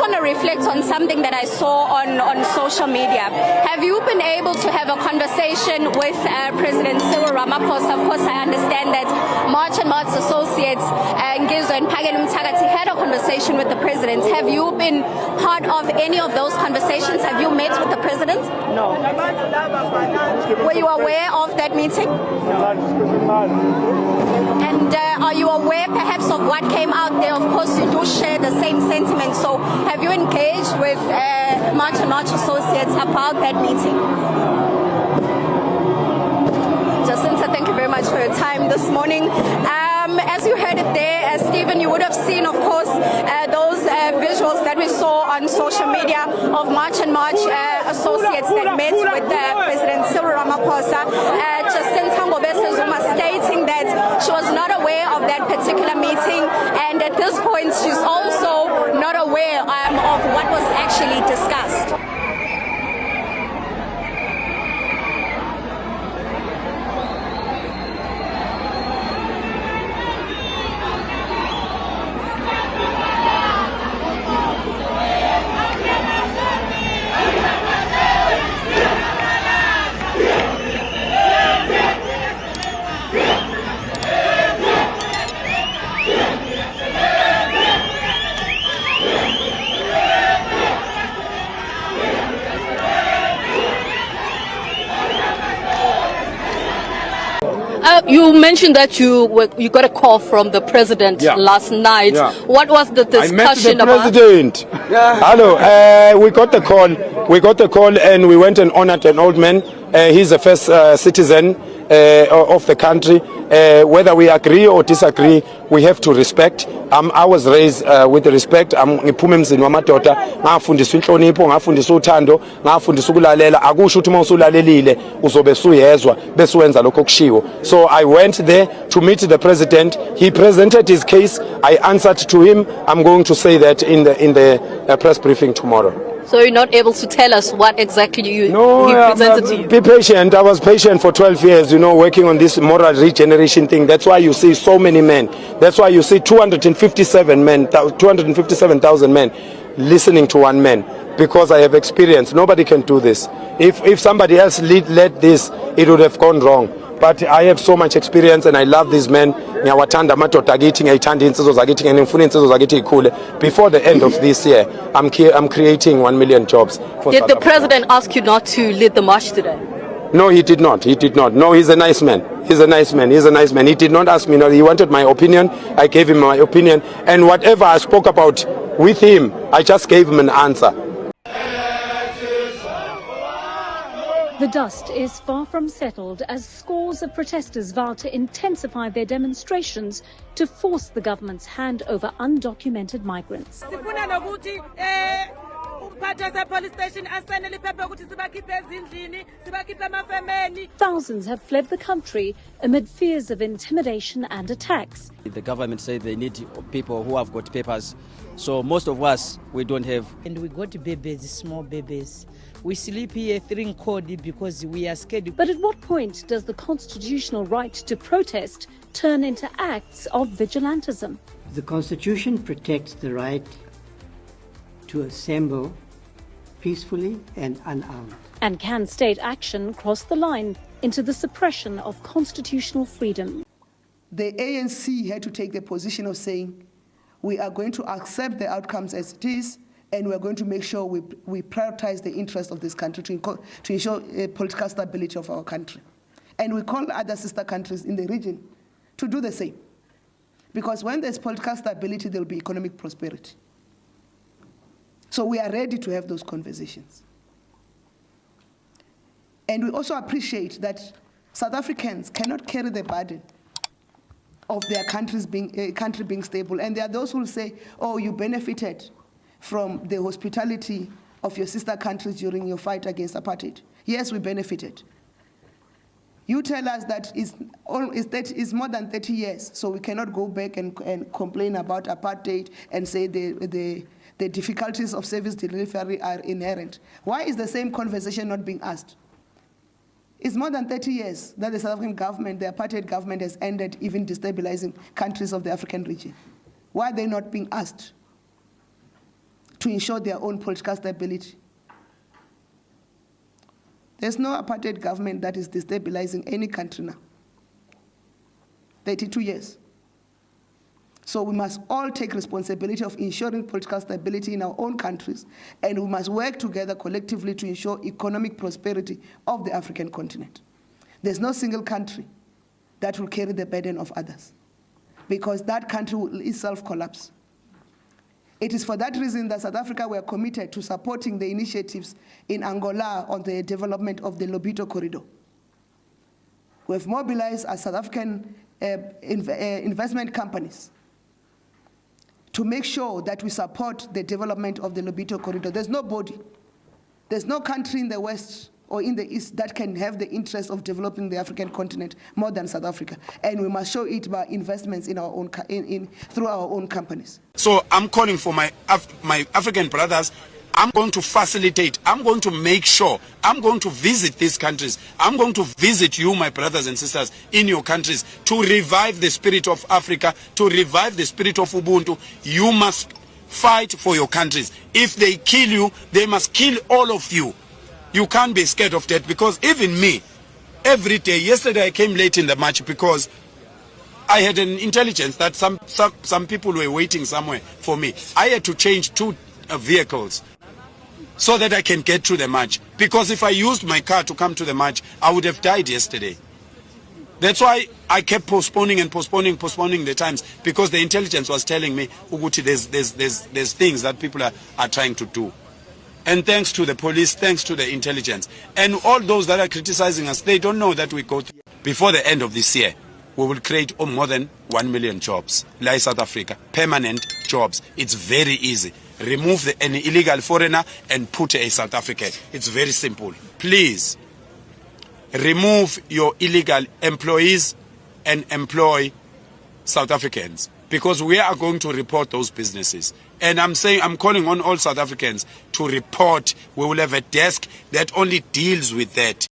want to reflect on something that I saw on social media. Have you been able to have a conversation with President Cyril Ramaphosa? Of course, I understand that March and March Associates and Ngizwe and Pagan Mtakati had a conversation with the president. Have you been part of any of those conversations? Have you met with the president? No. Were you aware of that meeting? And are you aware perhaps of what came out there? Of course, you do share the same sentiment. So have you engaged with March and March Associates about that meeting? Jacinta, thank you very much for your time this morning. As you heard it there, Stephen, you would have seen, of course, those visuals that we saw on social media of March and March Associates that met with President Cyril Ramaphosa. Jacinta Zuma stating that she was not aware of that particular meeting, and at this point she's also not aware of what was actually discussed. You mentioned that you got a call from the president last night. Yeah. What was the discussion about? I met the president. Hello. We got the call. We got the call, and we went and honored an old man. He's the first citizen of the country. Whether we agree or disagree, we have to respect. I was raised with respect. Ngiphume emzini wamadoda, ngafundiswa inhlonipho, ngafundiswa uthando, ngafundiswa ukulalela. Akusho ukuthi mawusulalelile uzobe suyezwa bese wenza lokho kushiwo. So I went there to meet the president. He presented his case. I answered to him. I'm going to say that in the press briefing tomorrow. So you're not able to tell us what exactly he presented to you? Be patient. I was patient for 12 years, working on this moral regeneration thing. That's why you see so many men. That's why you see 257,000 men listening to one man. Because I have experience. Nobody can do this. If somebody else led this, it would have gone wrong. But I have so much experience, and I love these men. Before the end of this year, I'm creating 1 million jobs. Did the president ask you not to lead the march today? No, he did not. He did not. No, he's a nice man. He's a nice man. He's a nice man. He did not ask me. No, he wanted my opinion. I gave him my opinion. And whatever I spoke about with him, I just gave him an answer. The dust is far from settled as scores of protesters vow to intensify their demonstrations to force the government's hand over undocumented migrants. Thousands have fled the country amid fears of intimidation and attacks. The government said they need people who have got papers. So most of us, we don't have. And we got babies, small babies. We sleep here 3 cold because we are scared. But at what point does the constitutional right to protest turn into acts of vigilantism? The Constitution protects the right to assemble peacefully and unarmed. And can state action cross the line into the suppression of constitutional freedom? The ANC had to take the position of saying, we are going to accept the outcomes as it is, and we're going to make sure we prioritize the interest of this country to ensure political stability of our country. And we call other sister countries in the region to do the same. Because when there's political stability, there will be economic prosperity. So we are ready to have those conversations. And we also appreciate that South Africans cannot carry the burden of their country being stable. And there are those who will say, oh, you benefited from the hospitality of your sister countries during your fight against apartheid. Yes, we benefited. You tell us that it's more than 30 years, so we cannot go back and complain about apartheid and say the difficulties of service delivery are inherent. Why is the same conversation not being asked? It's more than 30 years that the South African government, the apartheid government, has ended even destabilizing countries of the African region. Why are they not being asked? to ensure their own political stability. There's no apartheid government that is destabilizing any country now. 32 years. So we must all take responsibility of ensuring political stability in our own countries, and we must work together collectively to ensure economic prosperity of the African continent. There's no single country that will carry the burden of others, because that country will itself collapse. It is for that reason that South Africa were committed to supporting the initiatives in Angola on the development of the Lobito corridor. We have mobilized our South African investment companies to make sure that we support the development of the Lobito corridor. There's nobody, there's no country in the West or in the East that can have the interest of developing the African continent more than South Africa. And we must show it by investments in our own, through our own companies. So I'm calling for my African brothers. I'm going to facilitate. I'm going to make sure. I'm going to visit these countries. I'm going to visit you, my brothers and sisters, in your countries to revive the spirit of Africa, to revive the spirit of Ubuntu. You must fight for your countries. If they kill you, they must kill all of you. You can't be scared of that, because even me, every day, yesterday I came late in the march because I had an intelligence that some people were waiting somewhere for me. I had to change 2 vehicles so that I can get through the march. Because if I used my car to come to the march, I would have died yesterday. That's why I kept postponing the times, because the intelligence was telling me, Uguti, there's things that people are trying to do. And thanks to the police, thanks to the intelligence, and all those that are criticizing us, they don't know that we go through. Before the end of this year, we will create more than 1 million jobs, like South Africa, permanent jobs. It's very easy. Remove an illegal foreigner and put a South African. It's very simple. Please, remove your illegal employees and employ South Africans, because we are going to report those businesses. And I'm calling on all South Africans to report. We will have a desk that only deals with that.